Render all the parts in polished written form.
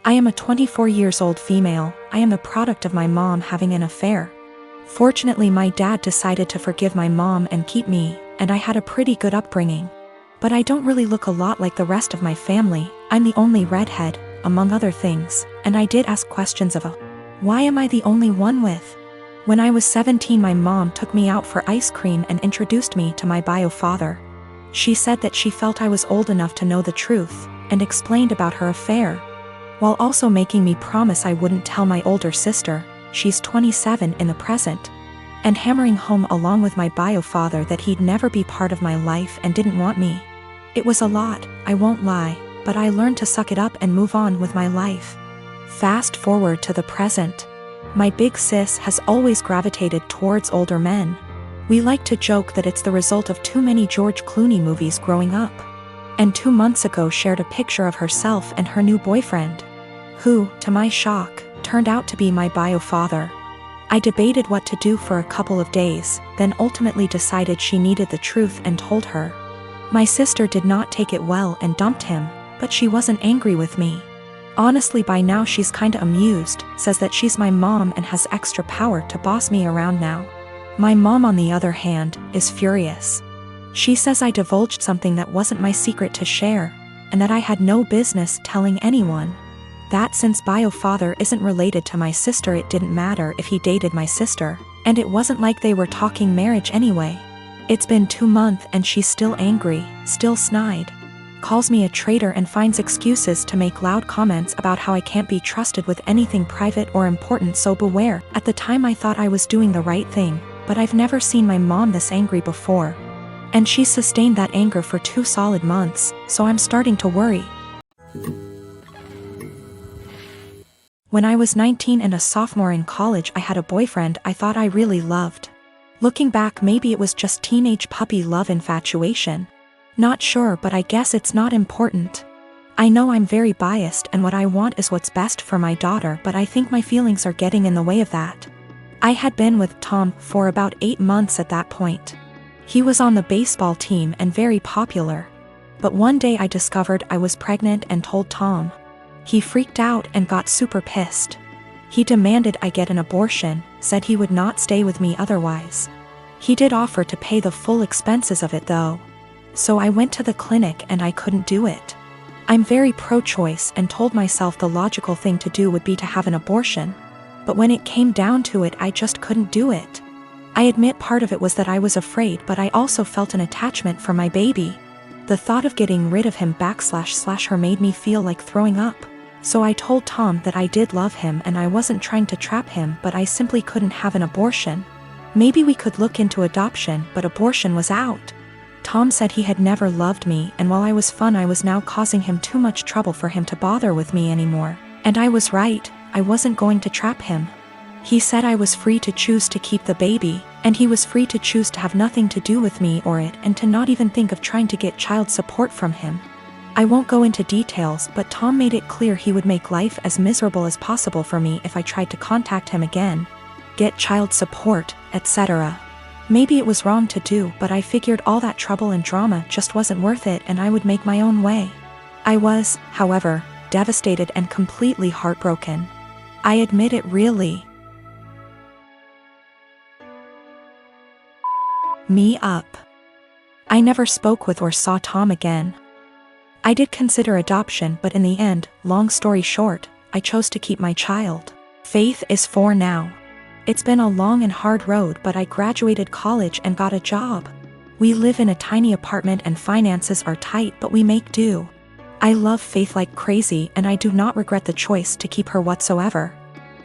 I am a 24 years old female. I am the product of my mom having an affair. Fortunately, my dad decided to forgive my mom and keep me, and I had a pretty good upbringing. But I don't really look a lot like the rest of my family. I'm the only redhead, among other things, and I did ask questions of why am I the only one with? When I was 17, my mom took me out for ice cream and introduced me to my bio father. She said that she felt I was old enough to know the truth, and explained about her affair, while also making me promise I wouldn't tell my older sister, she's 27 in the present, and hammering home along with my bio father that he'd never be part of my life and didn't want me. It was a lot, I won't lie, but I learned to suck it up and move on with my life. Fast forward to the present. My big sis has always gravitated towards older men. We like to joke that it's the result of too many George Clooney movies growing up. And 2 months ago shared a picture of herself and her new boyfriend, who, to my shock, turned out to be my bio father. I debated what to do for a couple of days, then ultimately decided she needed the truth and told her. My sister did not take it well and dumped him, but she wasn't angry with me. Honestly, by now she's kinda amused, says that she's my mom and has extra power to boss me around now. My mom, on the other hand, is furious. She says I divulged something that wasn't my secret to share, and that I had no business telling anyone. That since bio father isn't related to my sister, it didn't matter if he dated my sister, and it wasn't like they were talking marriage anyway. It's been 2 months and she's still angry, still snide. Calls me a traitor and finds excuses to make loud comments about how I can't be trusted with anything private or important, so beware. At the time I thought I was doing the right thing, but I've never seen my mom this angry before. And she's sustained that anger for 2 solid months, so I'm starting to worry. When I was 19 and a sophomore in college, I had a boyfriend I thought I really loved. Looking back, maybe it was just teenage puppy love infatuation. Not sure, but I guess it's not important. I know I'm very biased and what I want is what's best for my daughter, but I think my feelings are getting in the way of that. I had been with Tom for about 8 months at that point. He was on the baseball team and very popular. But one day I discovered I was pregnant and told Tom. He freaked out and got super pissed. He demanded I get an abortion, said he would not stay with me otherwise. He did offer to pay the full expenses of it though. So I went to the clinic and I couldn't do it. I'm very pro-choice and told myself the logical thing to do would be to have an abortion. But when it came down to it, I just couldn't do it. I admit part of it was that I was afraid, but I also felt an attachment for my baby. The thought of getting rid of him / her made me feel like throwing up. So I told Tom that I did love him and I wasn't trying to trap him, but I simply couldn't have an abortion. Maybe we could look into adoption, but abortion was out. Tom said he had never loved me, and while I was fun, I was now causing him too much trouble for him to bother with me anymore. And I was right, I wasn't going to trap him. He said I was free to choose to keep the baby, and he was free to choose to have nothing to do with me or it, and to not even think of trying to get child support from him. I won't go into details, but Tom made it clear he would make life as miserable as possible for me if I tried to contact him again, get child support, etc. Maybe it was wrong to do, but I figured all that trouble and drama just wasn't worth it and I would make my own way. I was, however, devastated and completely heartbroken. I admit it really me up. I never spoke with or saw Tom again. I did consider adoption, but in the end, long story short, I chose to keep my child. Faith is 4 now. It's been a long and hard road, but I graduated college and got a job. We live in a tiny apartment and finances are tight, but we make do. I love Faith like crazy and I do not regret the choice to keep her whatsoever.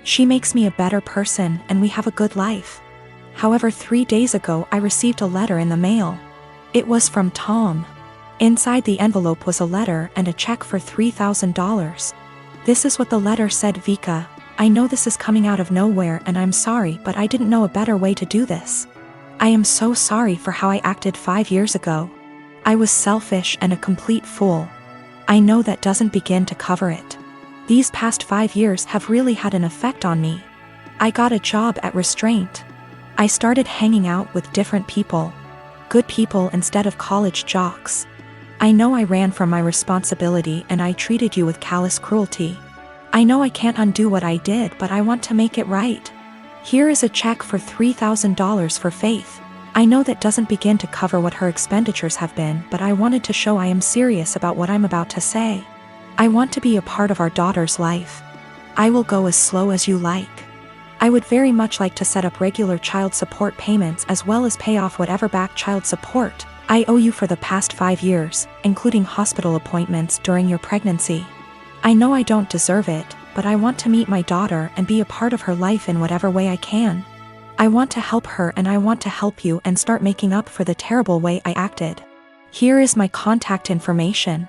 She makes me a better person and we have a good life. However, 3 days ago I received a letter in the mail. It was from Tom. Inside the envelope was a letter and a check for $3,000. This is what the letter said: Vika, I know this is coming out of nowhere and I'm sorry, but I didn't know a better way to do this. I am so sorry for how I acted 5 years ago. I was selfish and a complete fool. I know that doesn't begin to cover it. These past 5 years have really had an effect on me. I got a job at Restraint. I started hanging out with different people. Good people instead of college jocks. I know I ran from my responsibility and I treated you with callous cruelty. I know I can't undo what I did, but I want to make it right. Here is a check for $3,000 for Faith. I know that doesn't begin to cover what her expenditures have been, but I wanted to show I am serious about what I'm about to say. I want to be a part of our daughter's life. I will go as slow as you like. I would very much like to set up regular child support payments as well as pay off whatever back child support I owe you for the past 5 years, including hospital appointments during your pregnancy. I know I don't deserve it, but I want to meet my daughter and be a part of her life in whatever way I can. I want to help her, and I want to help you and start making up for the terrible way I acted. Here is my contact information.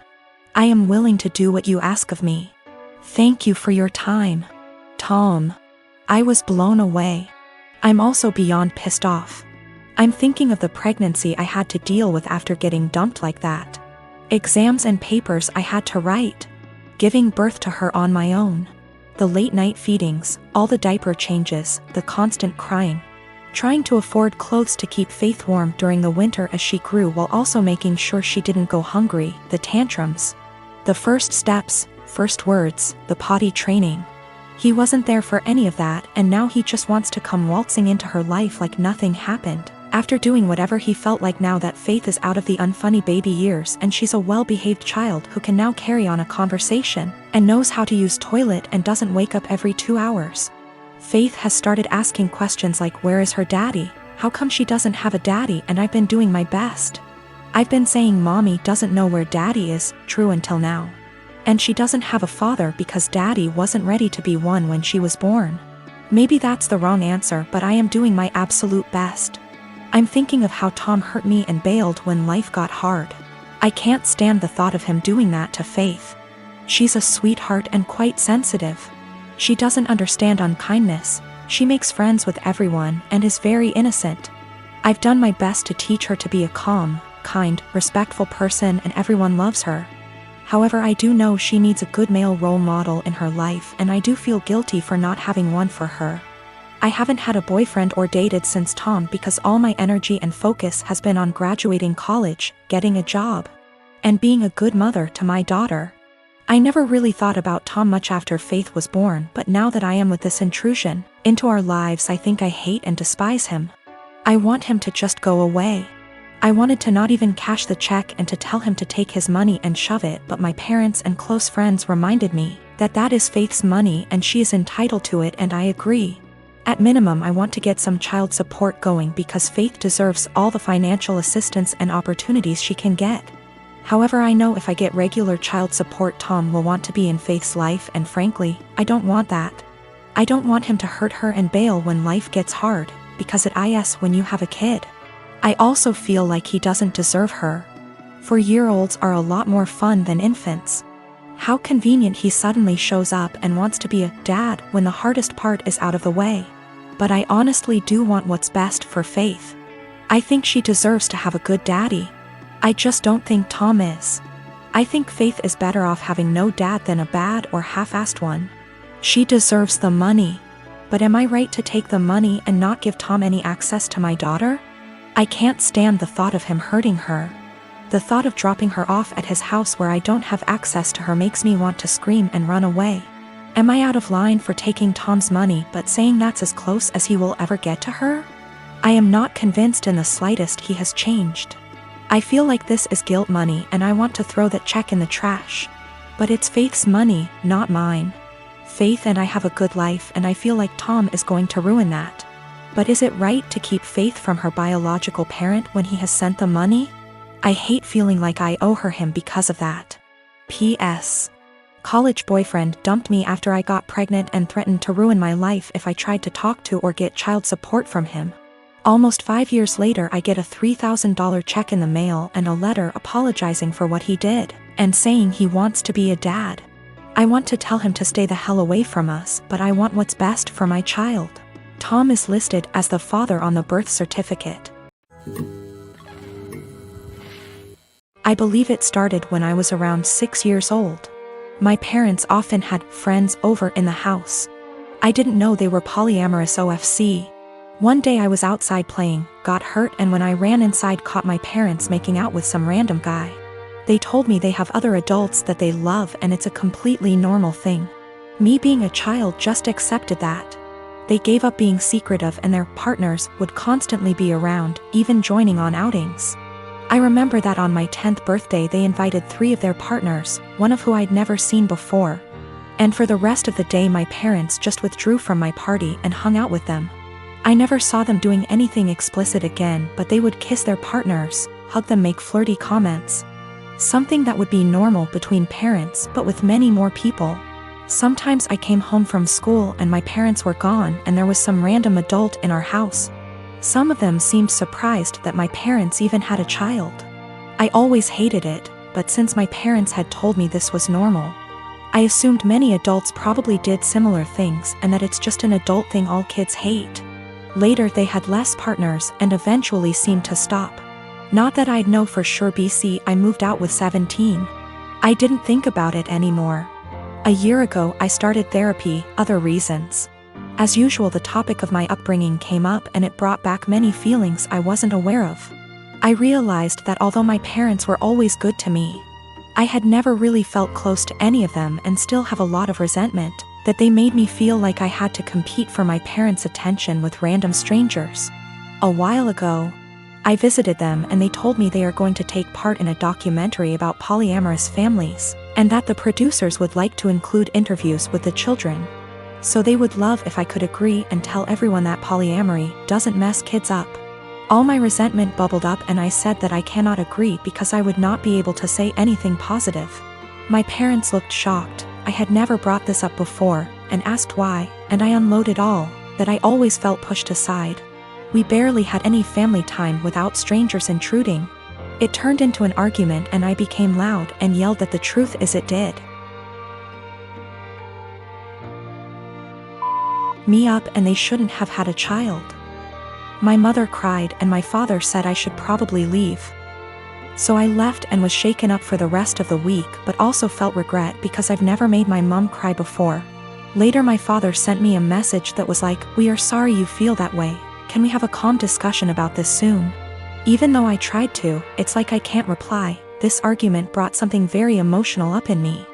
I am willing to do what you ask of me. Thank you for your time. Tom. I was blown away. I'm also beyond pissed off. I'm thinking of the pregnancy I had to deal with after getting dumped like that. Exams and papers I had to write. Giving birth to her on my own. The late night feedings, all the diaper changes, the constant crying. Trying to afford clothes to keep Faith warm during the winter as she grew while also making sure she didn't go hungry, the tantrums. The first steps, first words, the potty training. He wasn't there for any of that, and now he just wants to come waltzing into her life like nothing happened. After doing whatever he felt like now that Faith is out of the unfunny baby years and she's a well-behaved child who can now carry on a conversation and knows how to use toilet and doesn't wake up every 2 hours. Faith has started asking questions like, where is her daddy? How come she doesn't have a daddy? And I've been doing my best. I've been saying mommy doesn't know where daddy is, true until now. And she doesn't have a father because daddy wasn't ready to be one when she was born. Maybe that's the wrong answer, but I am doing my absolute best. I'm thinking of how Tom hurt me and bailed when life got hard. I can't stand the thought of him doing that to Faith. She's a sweetheart and quite sensitive. She doesn't understand unkindness. She makes friends with everyone and is very innocent. I've done my best to teach her to be a calm, kind, respectful person, and everyone loves her. However, I do know she needs a good male role model in her life, and I do feel guilty for not having one for her. I haven't had a boyfriend or dated since Tom because all my energy and focus has been on graduating college, getting a job, and being a good mother to my daughter. I never really thought about Tom much after Faith was born, but now that I am with this intrusion into our lives, I think I hate and despise him. I want him to just go away. I wanted to not even cash the check and to tell him to take his money and shove it, but my parents and close friends reminded me that that is Faith's money and she is entitled to it, and I agree. At minimum, I want to get some child support going because Faith deserves all the financial assistance and opportunities she can get. However, I know if I get regular child support, Tom will want to be in Faith's life, and frankly, I don't want that. I don't want him to hurt her and bail when life gets hard, because it is when you have a kid. I also feel like he doesn't deserve her. 4-year-olds are a lot more fun than infants. How convenient he suddenly shows up and wants to be a dad when the hardest part is out of the way. But I honestly do want what's best for Faith. I think she deserves to have a good daddy. I just don't think Tom is. I think Faith is better off having no dad than a bad or half-assed one. She deserves the money. But am I right to take the money and not give Tom any access to my daughter? I can't stand the thought of him hurting her. The thought of dropping her off at his house where I don't have access to her makes me want to scream and run away. Am I out of line for taking Tom's money but saying that's as close as he will ever get to her? I am not convinced in the slightest he has changed. I feel like this is guilt money and I want to throw that check in the trash. But it's Faith's money, not mine. Faith and I have a good life, and I feel like Tom is going to ruin that. But is it right to keep Faith from her biological parent when he has sent the money? I hate feeling like I owe her him because of that. P.S. College boyfriend dumped me after I got pregnant and threatened to ruin my life if I tried to talk to or get child support from him. Almost 5 years later, I get a $3,000 check in the mail and a letter apologizing for what he did and saying he wants to be a dad. I want to tell him to stay the hell away from us, but I want what's best for my child. Tom is listed as the father on the birth certificate. I believe it started when I was around 6 years old. My parents often had friends over in the house. I didn't know they were polyamorous OFC. One day I was outside playing, got hurt, and when I ran inside caught my parents making out with some random guy. They told me they have other adults that they love and it's a completely normal thing. Me being a child just accepted that. They gave up being secretive and their partners would constantly be around, even joining on outings. I remember that on my 10th birthday they invited 3 of their partners, one of who I'd never seen before. And for the rest of the day my parents just withdrew from my party and hung out with them. I never saw them doing anything explicit again, but they would kiss their partners, hug them, make flirty comments. Something that would be normal between parents but with many more people. Sometimes I came home from school and my parents were gone and there was some random adult in our house. Some of them seemed surprised that my parents even had a child. I always hated it, but since my parents had told me this was normal, I assumed many adults probably did similar things and that it's just an adult thing all kids hate. Later they had less partners and eventually seemed to stop. Not that I'd know for sure. I moved out with 17. I didn't think about it anymore. A year ago I started therapy, other reasons. As usual the topic of my upbringing came up and it brought back many feelings I wasn't aware of. I realized that although my parents were always good to me, I had never really felt close to any of them and still have a lot of resentment, that they made me feel like I had to compete for my parents' attention with random strangers. A while ago, I visited them and they told me they are going to take part in a documentary about polyamorous families, and that the producers would like to include interviews with the children. So they would love if I could agree and tell everyone that polyamory doesn't mess kids up. All my resentment bubbled up and I said that I cannot agree because I would not be able to say anything positive. My parents looked shocked. I had never brought this up before, and asked why, and I unloaded all, that I always felt pushed aside. We barely had any family time without strangers intruding. It turned into an argument and I became loud and yelled that the truth is it did. Me up and they shouldn't have had a child. My mother cried and my father said I should probably leave. So I left and was shaken up for the rest of the week, but also felt regret because I've never made my mom cry before. Later my father sent me a message that was like, "We are sorry you feel that way. Can we have a calm discussion about this soon?" Even though I tried to, it's like I can't reply. This argument brought something very emotional up in me.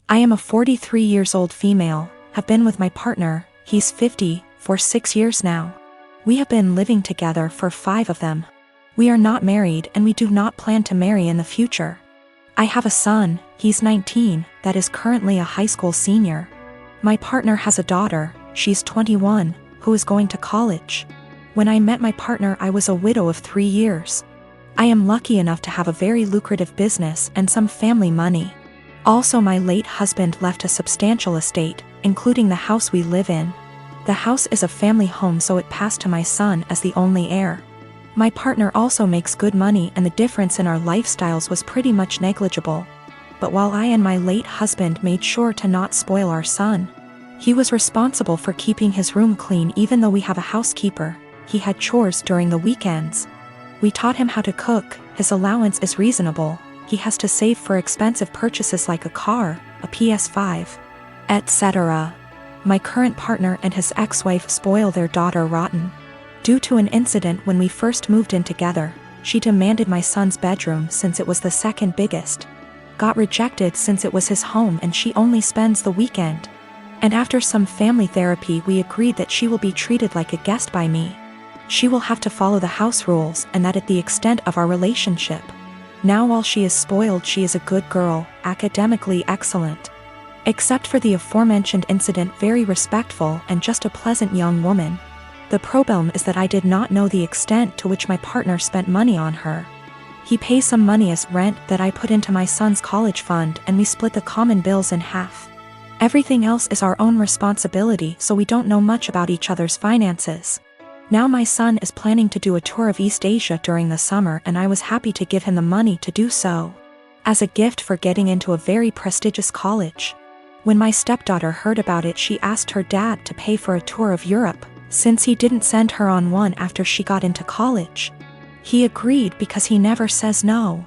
I am a 43 years old female, have been with my partner, he's 50, for 6 years now. We have been living together for 5 of them. We are not married and we do not plan to marry in the future. I have a son, he's 19, that is currently a high school senior. My partner has a daughter, she's 21, who is going to college. When I met my partner I was a widow of 3 years. I am lucky enough to have a very lucrative business and some family money. Also my late husband left a substantial estate, including the house we live in. The house is a family home so it passed to my son as the only heir. My partner also makes good money and the difference in our lifestyles was pretty much negligible. But while I and my late husband made sure to not spoil our son, he was responsible for keeping his room clean even though we have a housekeeper. He had chores during the weekends. We taught him how to cook, his allowance is reasonable, he has to save for expensive purchases like a car, a PS5, etc. My current partner and his ex-wife spoil their daughter rotten. Due to an incident when we first moved in together, she demanded my son's bedroom since it was the second biggest. Got rejected since it was his home and she only spends the weekend. And after some family therapy we agreed that she will be treated like a guest by me. She will have to follow the house rules and that at the extent of our relationship. Now while she is spoiled she is a good girl, academically excellent. Except for the aforementioned incident very respectful and just a pleasant young woman. The problem is that I did not know the extent to which my partner spent money on her. He pays some money as rent that I put into my son's college fund and we split the common bills in half. Everything else is our own responsibility so we don't know much about each other's finances. Now my son is planning to do a tour of East Asia during the summer and I was happy to give him the money to do so. As a gift for getting into a very prestigious college. When my stepdaughter heard about it she asked her dad to pay for a tour of Europe, since he didn't send her on one after she got into college. He agreed because he never says no.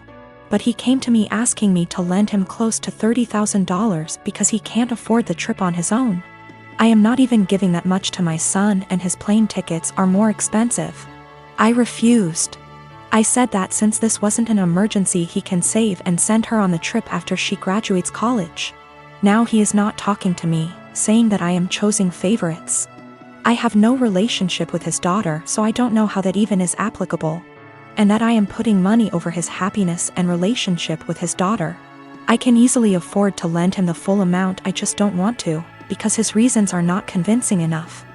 But he came to me asking me to lend him close to $30,000 because he can't afford the trip on his own. I am not even giving that much to my son and his plane tickets are more expensive. I refused. I said that since this wasn't an emergency, he can save and send her on the trip after she graduates college. Now he is not talking to me, saying that I am choosing favorites. I have no relationship with his daughter, so I don't know how that even is applicable. And that I am putting money over his happiness and relationship with his daughter. I can easily afford to lend him the full amount, I just don't want to, because his reasons are not convincing enough.